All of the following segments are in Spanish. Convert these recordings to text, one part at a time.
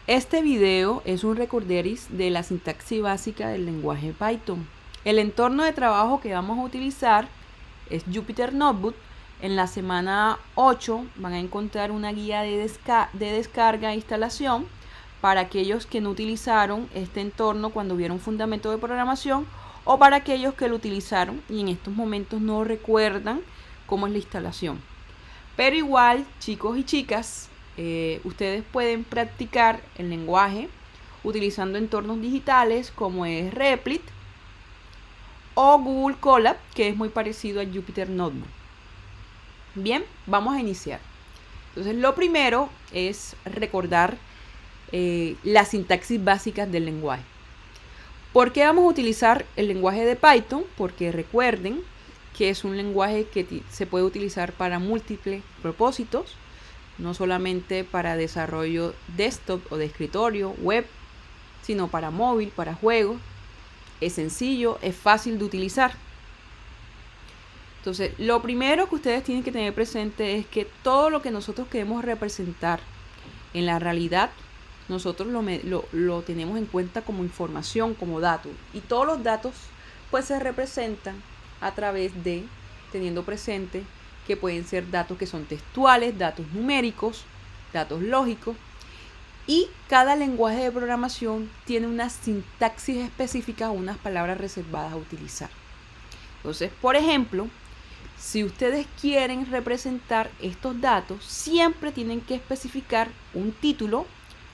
Este video es un recorderis de la sintaxis básica del lenguaje Python. El entorno de trabajo que vamos a utilizar es Jupyter Notebook. En la semana 8 van a encontrar una guía de descarga e instalación para aquellos que no utilizaron este entorno cuando vieron fundamento de programación o para aquellos que lo utilizaron y en estos momentos no recuerdan cómo es la instalación. Pero igual, chicos y chicas, ustedes pueden practicar el lenguaje utilizando entornos digitales como es Replit o Google Colab, que es muy parecido a Jupyter Notebook. Bien, vamos a iniciar. Entonces, lo primero es recordar las sintaxis básicas del lenguaje. ¿Por qué vamos a utilizar el lenguaje de Python? Porque recuerden que es un lenguaje que se puede utilizar para múltiples propósitos, no solamente para desarrollo desktop o de escritorio, web, sino para móvil, para juegos. Es sencillo, es fácil de utilizar. Entonces, lo primero que ustedes tienen que tener presente es que todo lo que nosotros queremos representar en la realidad, nosotros lo tenemos en cuenta como información, como datos. Y todos los datos pues se representan a través de, teniendo presente que pueden ser datos que son textuales, datos numéricos, datos lógicos. Y cada lenguaje de programación tiene una sintaxis específica o unas palabras reservadas a utilizar. Entonces, por ejemplo, si ustedes quieren representar estos datos, siempre tienen que especificar un título,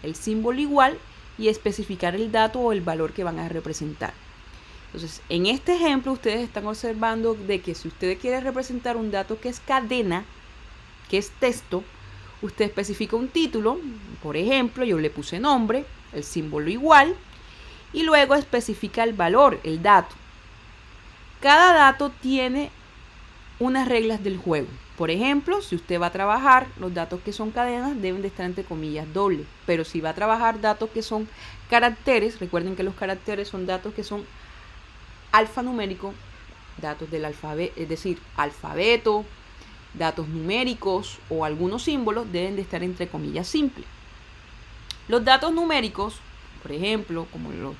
el símbolo igual y especificar el dato o el valor que van a representar. Entonces, en este ejemplo, ustedes están observando de que si usted quiere representar un dato que es cadena, que es texto, usted especifica un título, por ejemplo, yo le puse nombre, el símbolo igual, y luego especifica el valor, el dato. Cada dato tiene unas reglas del juego. Por ejemplo, si usted va a trabajar, los datos que son cadenas deben de estar entre comillas doble. Pero si va a trabajar datos que son caracteres, recuerden que los caracteres son datos que son alfanumérico, datos del alfabeto, es decir, alfabeto, datos numéricos o algunos símbolos deben de estar entre comillas simples. Los datos numéricos, por ejemplo, como los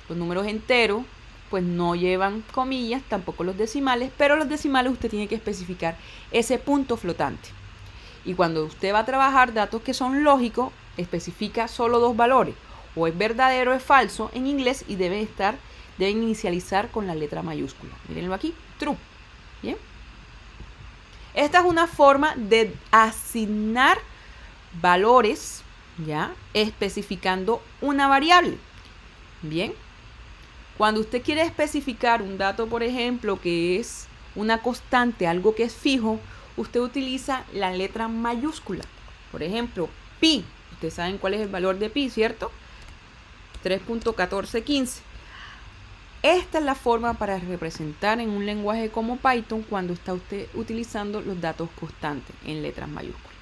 números enteros, pues no llevan comillas, tampoco los decimales, pero los decimales usted tiene que especificar ese punto flotante. Y cuando usted va a trabajar datos que son lógicos, especifica solo dos valores, o es verdadero o es falso en inglés y deben inicializar con la letra mayúscula. Mírenlo aquí, true. Bien. Esta es una forma de asignar valores, ya, especificando una variable. Bien. Cuando usted quiere especificar un dato, por ejemplo, que es una constante, algo que es fijo, usted utiliza la letra mayúscula. Por ejemplo, pi. Ustedes saben cuál es el valor de pi, ¿cierto? 3.1415. Esta es la forma para representar en un lenguaje como Python cuando está usted utilizando los datos constantes en letras mayúsculas.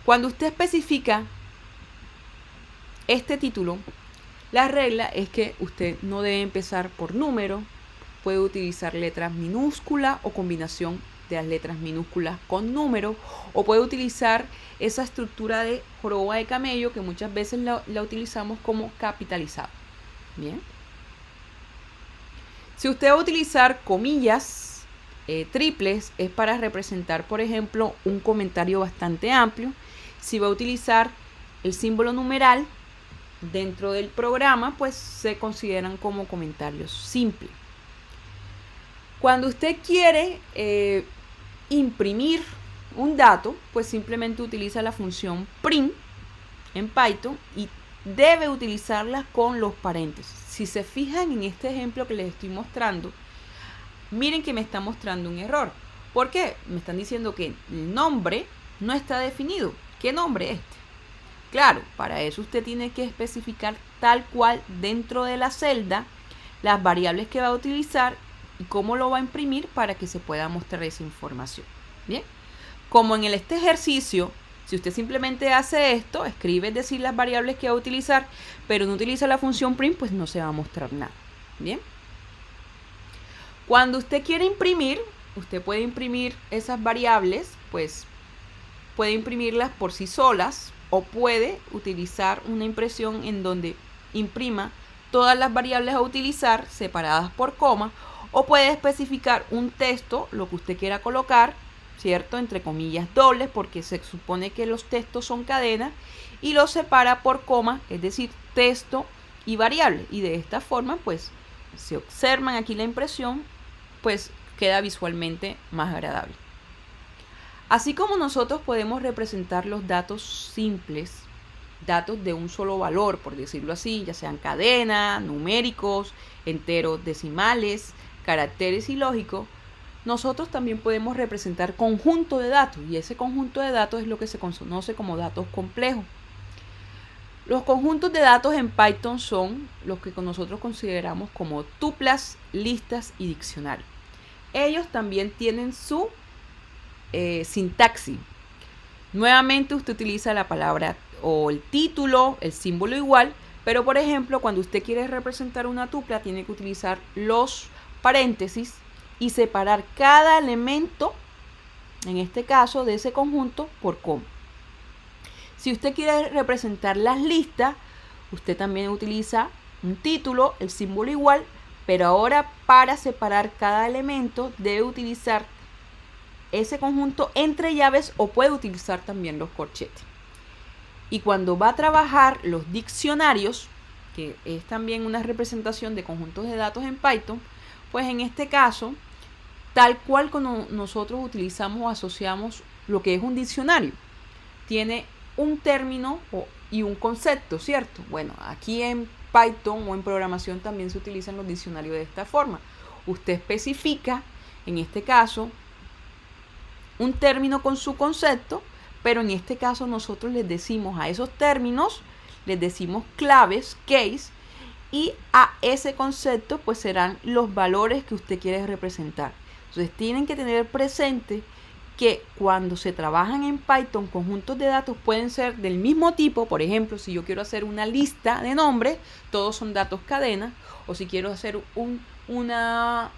Cuando usted especifica este título, la regla es que usted no debe empezar por número, puede utilizar letras minúsculas o combinación de las letras minúsculas con número, o puede utilizar esa estructura de joroba de camello que muchas veces la utilizamos como capitalizado. Bien. Si usted va a utilizar comillas triples, es para representar, por ejemplo, un comentario bastante amplio. Si va a utilizar el símbolo numeral dentro del programa, pues se consideran como comentarios simples. Cuando usted quiere imprimir un dato, pues simplemente utiliza la función print en Python y debe utilizarla con los paréntesis. Si se fijan en este ejemplo que les estoy mostrando, miren que me está mostrando un error. ¿Por qué? Me están diciendo que el nombre no está definido. ¿Qué nombre es este? Claro, para eso usted tiene que especificar tal cual dentro de la celda las variables que va a utilizar y cómo lo va a imprimir para que se pueda mostrar esa información. Bien, como en este ejercicio, si usted simplemente hace esto, escribe, es decir, las variables que va a utilizar, pero no utiliza la función print, pues no se va a mostrar nada. Bien. Cuando usted quiere imprimir, usted puede imprimir esas variables, pues puede imprimirlas por sí solas, o puede utilizar una impresión en donde imprima todas las variables a utilizar separadas por coma, o puede especificar un texto, lo que usted quiera colocar, ¿cierto? Entre comillas dobles, porque se supone que los textos son cadenas, y los separa por coma, es decir, texto y variable. Y de esta forma, pues, si observan aquí la impresión, pues queda visualmente más agradable. Así como nosotros podemos representar los datos simples, datos de un solo valor, por decirlo así, ya sean cadenas, numéricos, enteros, decimales, caracteres y lógicos, nosotros también podemos representar conjunto de datos, y ese conjunto de datos es lo que se conoce como datos complejos. Los conjuntos de datos en Python son los que nosotros consideramos como tuplas, listas y diccionarios. Ellos también tienen su sintaxis. Nuevamente usted utiliza la palabra o el título, el símbolo igual, pero por ejemplo cuando usted quiere representar una tupla tiene que utilizar los paréntesis y separar cada elemento, en este caso de ese conjunto, por coma. Si usted quiere representar las listas, usted también utiliza un título, el símbolo igual, pero ahora para separar cada elemento debe utilizar ese conjunto entre llaves o puede utilizar también los corchetes. Y cuando va a trabajar los diccionarios, que es también una representación de conjuntos de datos en Python, pues en este caso, tal cual como nosotros utilizamos o asociamos lo que es un diccionario, tiene un término y un concepto, ¿cierto? Bueno, aquí en Python o en programación también se utilizan los diccionarios de esta forma. Usted especifica, en este caso, un término con su concepto, pero en este caso nosotros les decimos a esos términos, les decimos claves, case, y a ese concepto pues serán los valores que usted quiere representar. Entonces tienen que tener presente que cuando se trabajan en Python, conjuntos de datos pueden ser del mismo tipo. Por ejemplo, si yo quiero hacer una lista de nombres, todos son datos cadena, o si quiero hacer una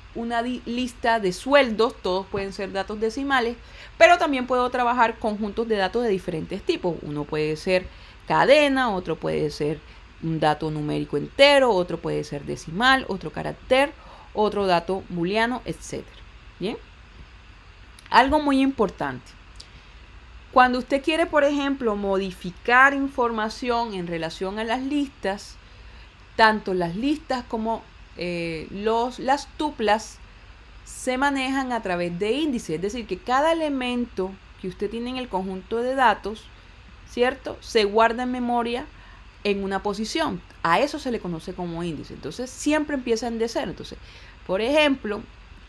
lista de sueldos, todos pueden ser datos decimales, pero también puedo trabajar conjuntos de datos de diferentes tipos. Uno puede ser cadena, otro puede ser un dato numérico entero, otro puede ser decimal, otro carácter, otro dato booleano, etc. Bien. Algo muy importante. Cuando usted quiere, por ejemplo, modificar información en relación a las listas, tanto las listas como las tuplas se manejan a través de índices, es decir, que cada elemento que usted tiene en el conjunto de datos, ¿cierto?, se guarda en memoria en una posición. A eso se le conoce como índice. Entonces, siempre empiezan de cero. Entonces, por ejemplo,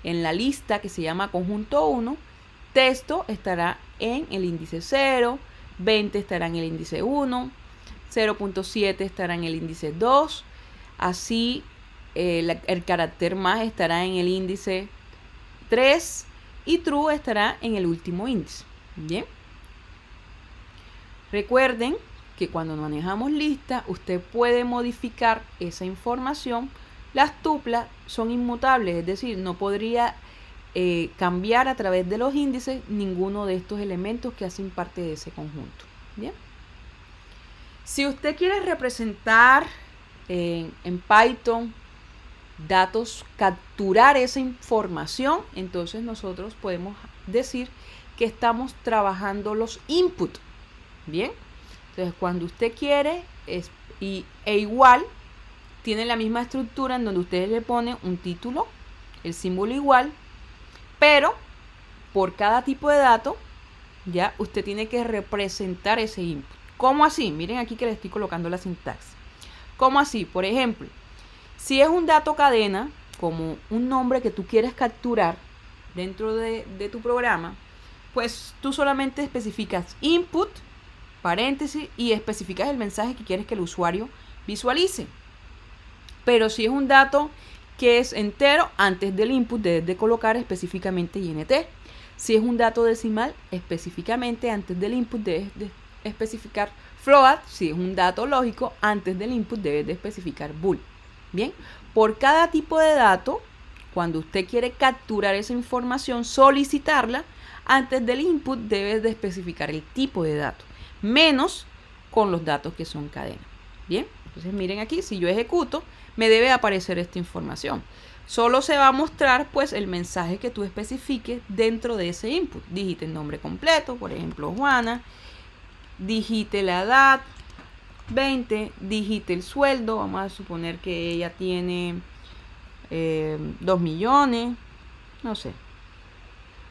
en la lista que se llama conjunto 1, texto estará en el índice 0, 20 estará en el índice 1, 0.7 estará en el índice 2, así el carácter más estará en el índice 3 y true estará en el último índice. Bien. Recuerden que cuando manejamos listas, usted puede modificar esa información. Las tuplas son inmutables, es decir, no podría cambiar a través de los índices ninguno de estos elementos que hacen parte de ese conjunto. Bien. Si usted quiere representar en Python datos, capturar esa información, entonces nosotros podemos decir que estamos trabajando los inputs. Bien. Entonces, cuando usted quiere e igual, tiene la misma estructura en donde ustedes le ponen un título, el símbolo igual, pero por cada tipo de dato, ya usted tiene que representar ese input. ¿Cómo así? Miren aquí que le estoy colocando la sintaxis. ¿Cómo así? Por ejemplo, si es un dato cadena, como un nombre que tú quieres capturar dentro de tu programa, pues tú solamente especificas input, paréntesis, y especificas el mensaje que quieres que el usuario visualice. Pero si es un dato que es entero, antes del input debes de colocar específicamente int. Si es un dato decimal, específicamente antes del input debes de especificar float. Si es un dato lógico, antes del input debes de especificar bool. Bien, por cada tipo de dato, cuando usted quiere capturar esa información, solicitarla, antes del input debes de especificar el tipo de dato, menos con los datos que son cadena. Bien, entonces miren aquí, si yo ejecuto, me debe aparecer esta información. Solo se va a mostrar pues el mensaje que tú especifiques dentro de ese input. Digite el nombre completo, por ejemplo Juana, digite la edad, 20, digite el sueldo, vamos a suponer que ella tiene 2 millones, no sé.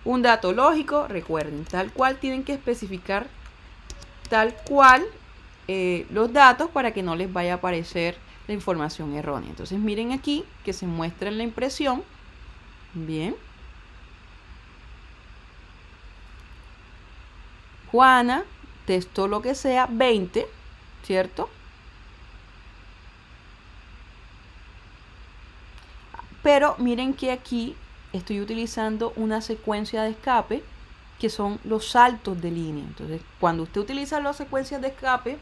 Un dato lógico, recuerden, tal cual tienen que especificar tal cual los datos para que no les vaya a aparecer la información errónea. Entonces miren aquí que se muestra en la impresión. Bien. Juana, texto lo que sea, 20, ¿cierto? Pero miren que aquí estoy utilizando una secuencia de escape que son los saltos de línea. Entonces, cuando usted utiliza las secuencias de escape,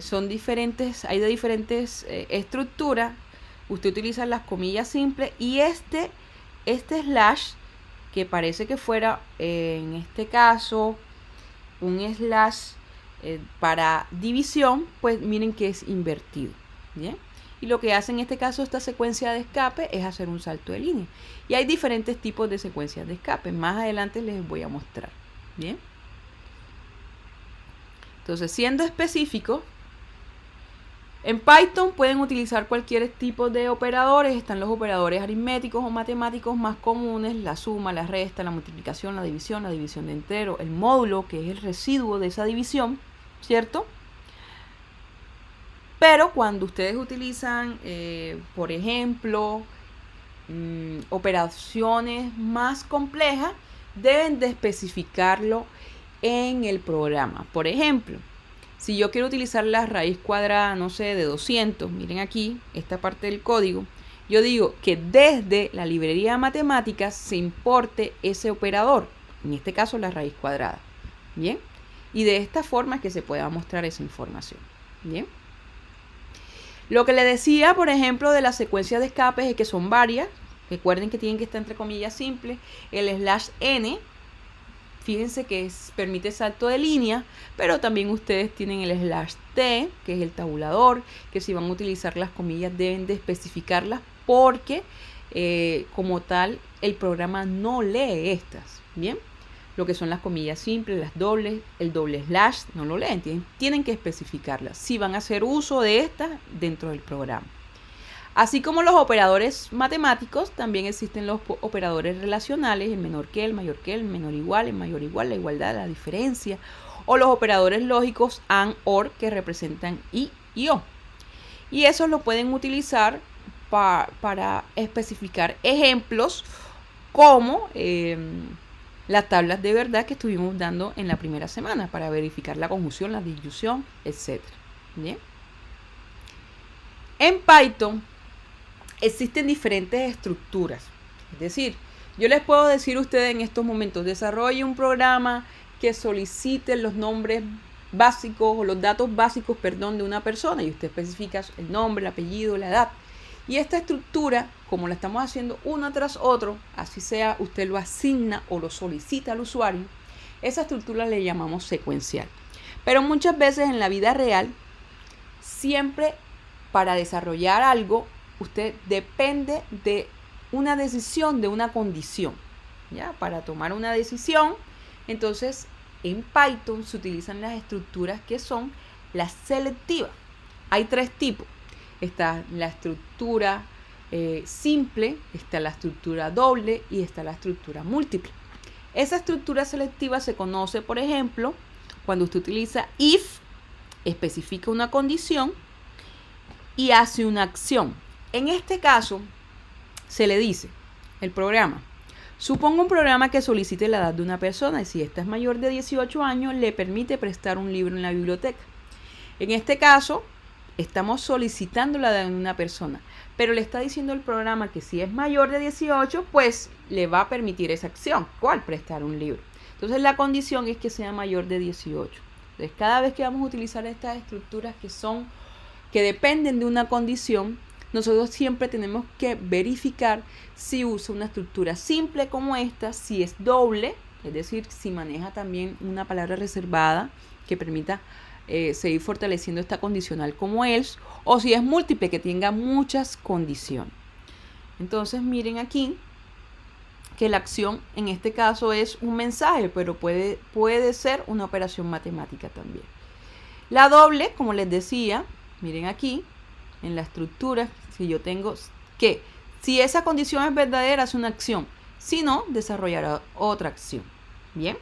son diferentes, hay de diferentes estructuras. Usted utiliza las comillas simples y este slash, que parece que fuera, en este caso, un slash para división, pues miren que es invertido. ¿Bien? Y lo que hace en este caso esta secuencia de escape es hacer un salto de línea. Y hay diferentes tipos de secuencias de escape. Más adelante les voy a mostrar. Bien. Entonces, siendo específico, en Python pueden utilizar cualquier tipo de operadores. Están los operadores aritméticos o matemáticos más comunes: la suma, la resta, la multiplicación, la división de entero, el módulo, que es el residuo de esa división, ¿cierto? Pero cuando ustedes utilizan, por ejemplo, operaciones más complejas, deben de especificarlo en el programa. Por ejemplo, si yo quiero utilizar la raíz cuadrada, no sé, de 200, miren aquí, esta parte del código, yo digo que desde la librería de matemáticas se importe ese operador, en este caso la raíz cuadrada. Bien, y de esta forma es que se pueda mostrar esa información. Bien. Lo que le decía, por ejemplo, de las secuencias de escapes es que son varias. Recuerden que tienen que estar entre comillas simples. El slash n, fíjense que permite salto de línea, pero también ustedes tienen el slash t, que es el tabulador, que si van a utilizar las comillas deben de especificarlas porque como tal el programa no lee estas. Bien. Lo que son las comillas simples, las dobles, el doble slash, no lo leen, tienen que especificarlas si van a hacer uso de estas dentro del programa. Así como los operadores matemáticos, también existen los operadores relacionales, el menor que el, mayor que el, menor igual, el mayor igual, la igualdad, la diferencia, o los operadores lógicos AND, OR, que representan y o. Y esos lo pueden utilizar para especificar ejemplos como las tablas de verdad que estuvimos dando en la primera semana para verificar la conjunción, la disyunción, etc. ¿Bien? En Python existen diferentes estructuras. Es decir, yo les puedo decir a ustedes en estos momentos: desarrolle un programa que solicite los nombres básicos o los datos básicos, perdón, de una persona, y usted especifica el nombre, el apellido, la edad. Y esta estructura, como la estamos haciendo uno tras otro, así sea usted lo asigna o lo solicita al usuario, esa estructura le llamamos secuencial. Pero muchas veces en la vida real, siempre para desarrollar algo, usted depende de una decisión, de una condición. ¿Ya? Para tomar una decisión, entonces en Python se utilizan las estructuras que son las selectivas. Hay tres tipos. Está la estructura simple, está la estructura doble y está la estructura múltiple. Esa estructura selectiva se conoce, por ejemplo, cuando usted utiliza if, especifica una condición y hace una acción. En este caso, se le dice el programa: suponga un programa que solicite la edad de una persona y si ésta es mayor de 18 años, le permite prestar un libro en la biblioteca. En este caso, estamos solicitando la edad de una persona, pero le está diciendo el programa que si es mayor de 18, pues le va a permitir esa acción. ¿Cuál? Prestar un libro. Entonces la condición es que sea mayor de 18. Entonces cada vez que vamos a utilizar estas estructuras que dependen de una condición, nosotros siempre tenemos que verificar si usa una estructura simple como esta, si es doble, es decir, si maneja también una palabra reservada que permita seguir fortaleciendo esta condicional como else, o si es múltiple, que tenga muchas condiciones. Entonces miren aquí que la acción en este caso es un mensaje, pero puede ser una operación matemática también. La doble, como les decía, miren aquí en la estructura, si yo tengo que si esa condición es verdadera es una acción, si no, desarrollará otra acción. Bien,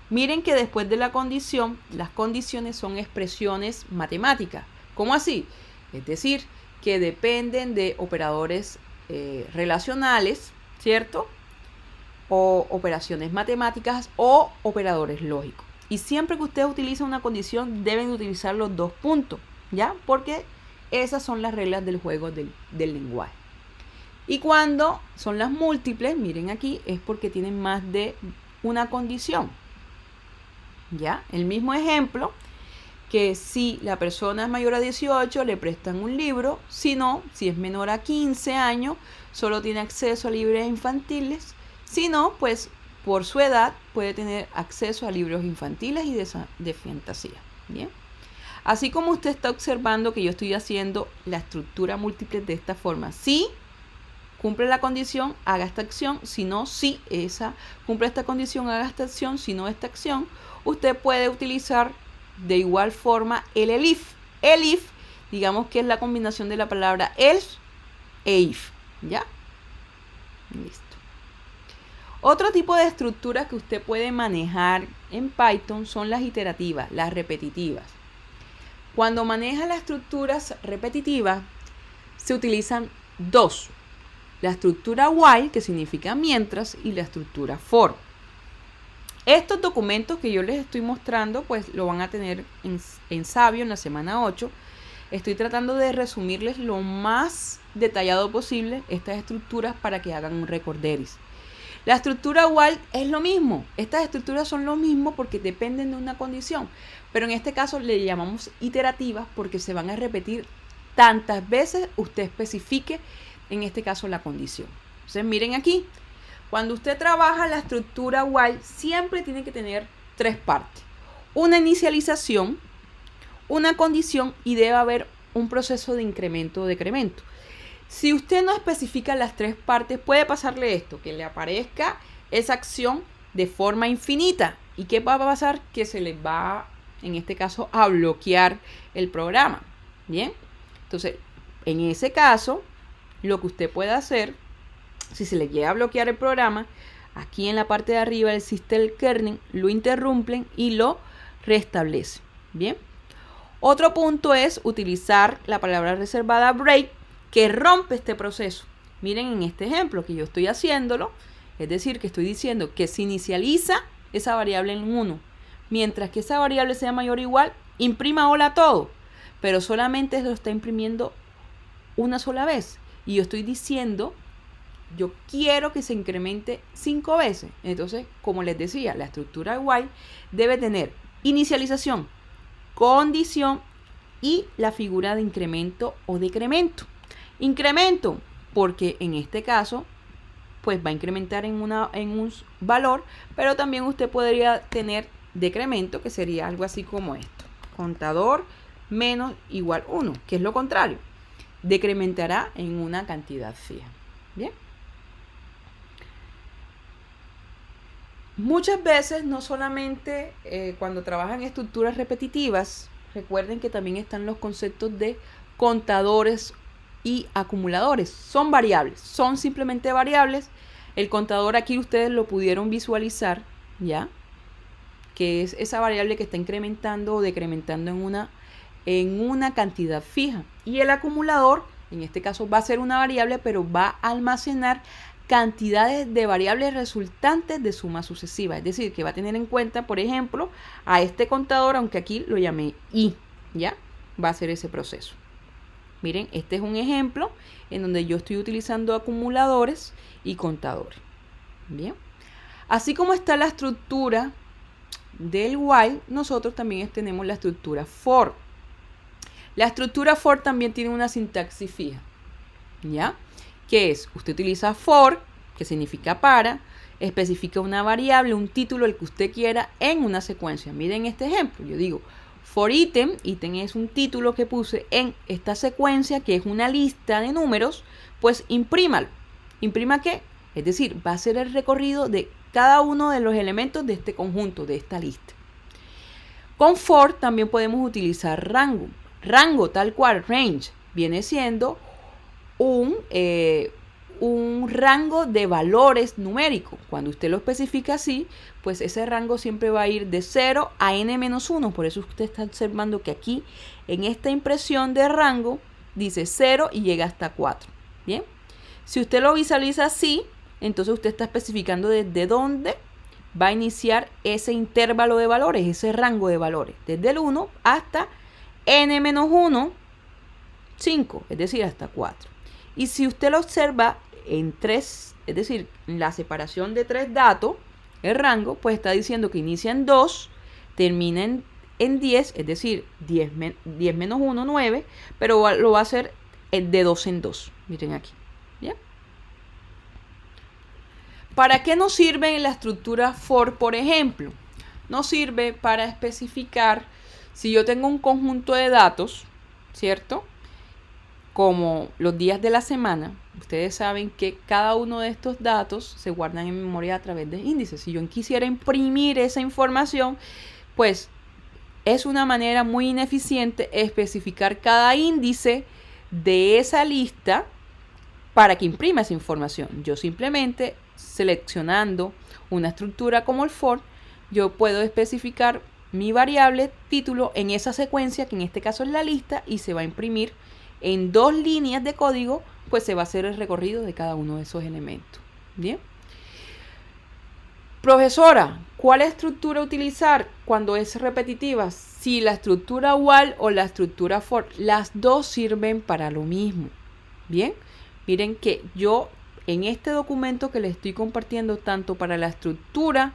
miren que después de la condición, las condiciones son expresiones matemáticas. ¿Cómo así? Es decir, que dependen de operadores relacionales, ¿cierto? O operaciones matemáticas o operadores lógicos. Y siempre que ustedes utilicen una condición, deben utilizar los dos puntos, ¿ya? Porque esas son las reglas del juego del lenguaje. Y cuando son las múltiples, miren aquí, es porque tienen más de una condición, ¿ya? El mismo ejemplo, que si la persona es mayor a 18, le prestan un libro, si no, si es menor a 15 años, solo tiene acceso a libros infantiles, si no, pues por su edad puede tener acceso a libros infantiles y de fantasía. Bien. Así como usted está observando que yo estoy haciendo la estructura múltiple de esta forma. Si cumple la condición, haga esta acción. Si no, si esa cumple esta condición, haga esta acción. Si no, esta acción. Usted puede utilizar de igual forma el elif. Elif, digamos que es la combinación de la palabra else e if. ¿Ya? Listo. Otro tipo de estructuras que usted puede manejar en Python son las iterativas, las repetitivas. Cuando maneja las estructuras repetitivas, se utilizan dos. La estructura while, que significa mientras, y la estructura for. Estos documentos que yo les estoy mostrando, pues lo van a tener en Sabio en la semana 8. Estoy tratando de resumirles lo más detallado posible estas estructuras para que hagan un recorderis. La estructura while es lo mismo. Estas estructuras son lo mismo porque dependen de una condición. Pero en este caso le llamamos iterativas porque se van a repetir tantas veces usted especifique, en este caso, la condición. Entonces, miren aquí. Cuando usted trabaja la estructura while, siempre tiene que tener tres partes. Una inicialización, una condición y debe haber un proceso de incremento o decremento. Si usted no especifica las tres partes, puede pasarle esto, que le aparezca esa acción de forma infinita. ¿Y qué va a pasar? Que se les va, en este caso, a bloquear el programa. Bien, entonces, en ese caso, lo que usted puede hacer, si se le llega a bloquear el programa, aquí en la parte de arriba existe el kernel, lo interrumpen y lo restablecen. Bien, otro punto es utilizar la palabra reservada break, que rompe este proceso. Miren en este ejemplo que yo estoy haciéndolo, es decir, que estoy diciendo que se inicializa esa variable en 1, mientras que esa variable sea mayor o igual, imprima hola todo, pero solamente lo está imprimiendo una sola vez. Y yo estoy diciendo, yo quiero que se incremente 5 veces. Entonces, como les decía, la estructura while debe tener inicialización, condición y la figura de incremento o decremento. Incremento, porque en este caso, pues va a incrementar en un valor, pero también usted podría tener decremento, que sería algo así como esto. Contador menos igual 1, que es lo contrario. Decrementará en una cantidad fija. Bien. Muchas veces, no solamente cuando trabajan estructuras repetitivas, recuerden que también están los conceptos de contadores y acumuladores. Son variables, son simplemente variables. El contador aquí ustedes lo pudieron visualizar, ¿ya? Que es esa variable que está incrementando o decrementando en una cantidad fija. Y el acumulador, en este caso, va a ser una variable, pero va a almacenar cantidades de variables resultantes de suma sucesiva. Es decir, que va a tener en cuenta, por ejemplo, a este contador, aunque aquí lo llamé i, ¿ya? Va a ser ese proceso. Miren, este es un ejemplo en donde yo estoy utilizando acumuladores y contadores. Bien. Así como está la estructura del while, nosotros también tenemos la estructura for. La estructura for también tiene una sintaxis fija. ¿Ya? ¿Qué es? Usted utiliza for, que significa para, especifica una variable, un título, el que usted quiera, en una secuencia. Miren este ejemplo. Yo digo For item, ítem es un título que puse en esta secuencia, que es una lista de números, pues imprímalo. ¿Imprima qué? Es decir, va a ser el recorrido de cada uno de los elementos de este conjunto, de esta lista. Con for también podemos utilizar rango. Rango tal cual, range, viene siendo un rango de valores numéricos. Cuando usted lo especifica así, pues ese rango siempre va a ir de 0 a n-1. Por eso usted está observando que aquí, en esta impresión de rango, dice 0 y llega hasta 4. Bien. Si usted lo visualiza así, entonces usted está especificando desde dónde va a iniciar ese intervalo de valores, ese rango de valores, desde el 1 hasta n-1, 5, es decir, hasta 4. Y si usted lo observa en 3, es decir, en la separación de 3 datos, el rango, pues está diciendo que inicia en 2, termina en 10, es decir, 10 menos 1, 9, pero lo va a hacer de 2 en 2. Miren aquí. ¿Ya? ¿Para qué nos sirve la estructura for, por ejemplo? Nos sirve para especificar si yo tengo un conjunto de datos, ¿cierto? Como los días de la semana. Ustedes saben que cada uno de estos datos se guardan en memoria a través de índices. Si yo quisiera imprimir esa información, pues es una manera muy ineficiente especificar cada índice de esa lista para que imprima esa información. Yo simplemente seleccionando una estructura como el for, yo puedo especificar mi variable título en esa secuencia, que en este caso es la lista, y se va a imprimir en 2 líneas de código, pues se va a hacer el recorrido de cada uno de esos elementos. Bien. Profesora, ¿cuál estructura utilizar cuando es repetitiva? Si la estructura while o la estructura for, las dos sirven para lo mismo. Bien. Miren que yo en este documento que les estoy compartiendo, tanto para la estructura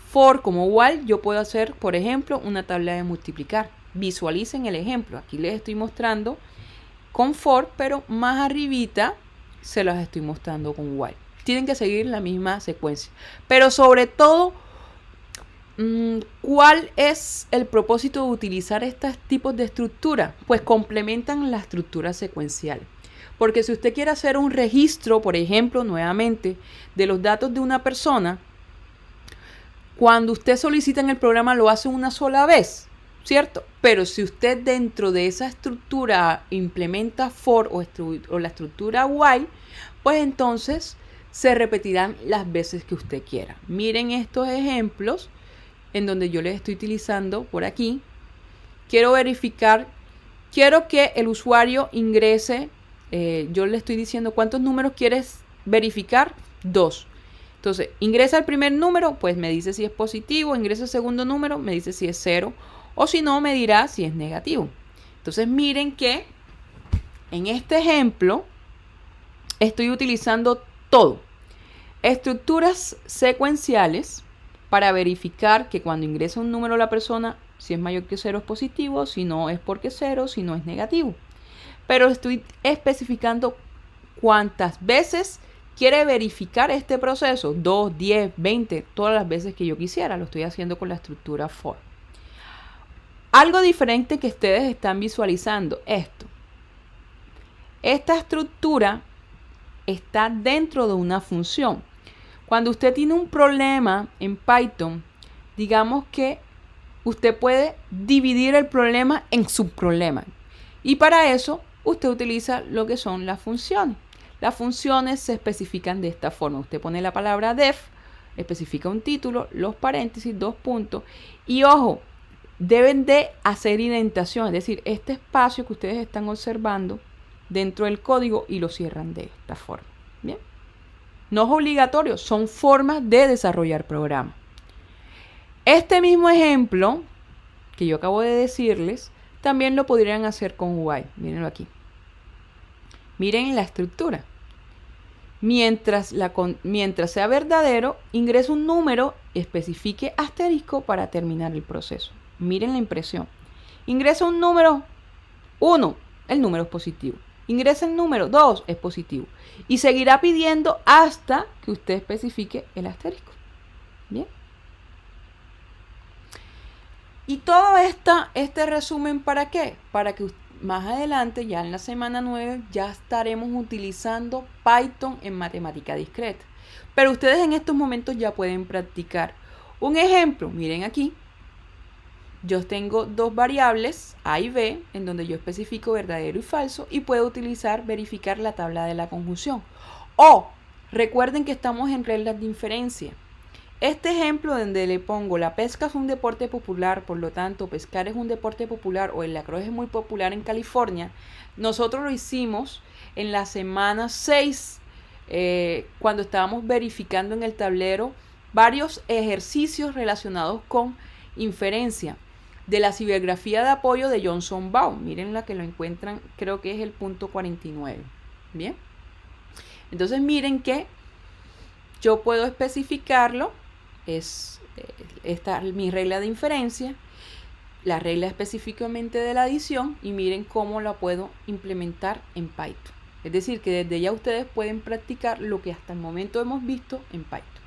for como while, yo puedo hacer, por ejemplo, una tabla de multiplicar. Visualicen el ejemplo. Aquí les estoy mostrando con for, pero más arribita se las estoy mostrando con while. Tienen que seguir la misma secuencia. Pero sobre todo, ¿cuál es el propósito de utilizar estos tipos de estructura? Pues complementan la estructura secuencial. Porque si usted quiere hacer un registro, por ejemplo, nuevamente, de los datos de una persona, cuando usted solicita en el programa lo hace una sola vez, ¿cierto? Pero si usted dentro de esa estructura implementa for o la estructura while, pues entonces se repetirán las veces que usted quiera. Miren estos ejemplos en donde yo les estoy utilizando por aquí. Quiero verificar, quiero que el usuario ingrese, yo le estoy diciendo cuántos números quieres verificar, 2. Entonces, ingresa el primer número, pues me dice si es positivo, ingresa el segundo número, me dice si es 0, o si no, me dirá si es negativo. Entonces, miren que en este ejemplo estoy utilizando todo. Estructuras secuenciales para verificar que cuando ingresa un número a la persona, si es mayor que 0 es positivo, si no es porque es 0, si no es negativo. Pero estoy especificando cuántas veces quiere verificar este proceso, 2, 10, 20, todas las veces que yo quisiera. Lo estoy haciendo con la estructura for. Algo diferente que ustedes están visualizando, esto. Esta estructura está dentro de una función. Cuando usted tiene un problema en Python, digamos que usted puede dividir el problema en subproblemas. Y para eso usted utiliza lo que son las funciones. Las funciones se especifican de esta forma. Usted pone la palabra def, especifica un título, los paréntesis, 2 puntos. Y ojo, deben de hacer indentación, es decir, este espacio que ustedes están observando dentro del código y lo cierran de esta forma. Bien. No es obligatorio, son formas de desarrollar programas. Este mismo ejemplo que yo acabo de decirles, también lo podrían hacer con while. Mírenlo aquí. Miren la estructura. Mientras sea verdadero, ingresa un número, especifique asterisco para terminar el proceso. Miren la impresión. Ingresa un número 1, el número es positivo. Ingresa el número 2, es positivo. Y seguirá pidiendo hasta que usted especifique el asterisco. Bien. Y todo este resumen, ¿para qué? Para que más adelante, ya en la semana 9, ya estaremos utilizando Python en matemática discreta. Pero ustedes en estos momentos ya pueden practicar. Un ejemplo, miren aquí. Yo tengo dos variables, A y B, en donde yo especifico verdadero y falso, y puedo verificar la tabla de la conjunción. O, recuerden que estamos en reglas de inferencia. Este ejemplo donde le pongo la pesca es un deporte popular, por lo tanto pescar es un deporte popular o el lacrosse es muy popular en California, nosotros lo hicimos en la semana 6, cuando estábamos verificando en el tablero varios ejercicios relacionados con inferencia de la cibergrafía de apoyo de Johnson Baum. Miren la que lo encuentran, creo que es el punto 49. Bien, entonces miren que yo puedo especificarlo. Es mi regla de inferencia, la regla específicamente de la adición, y miren cómo la puedo implementar en Python. Es decir, que desde ya ustedes pueden practicar lo que hasta el momento hemos visto en Python.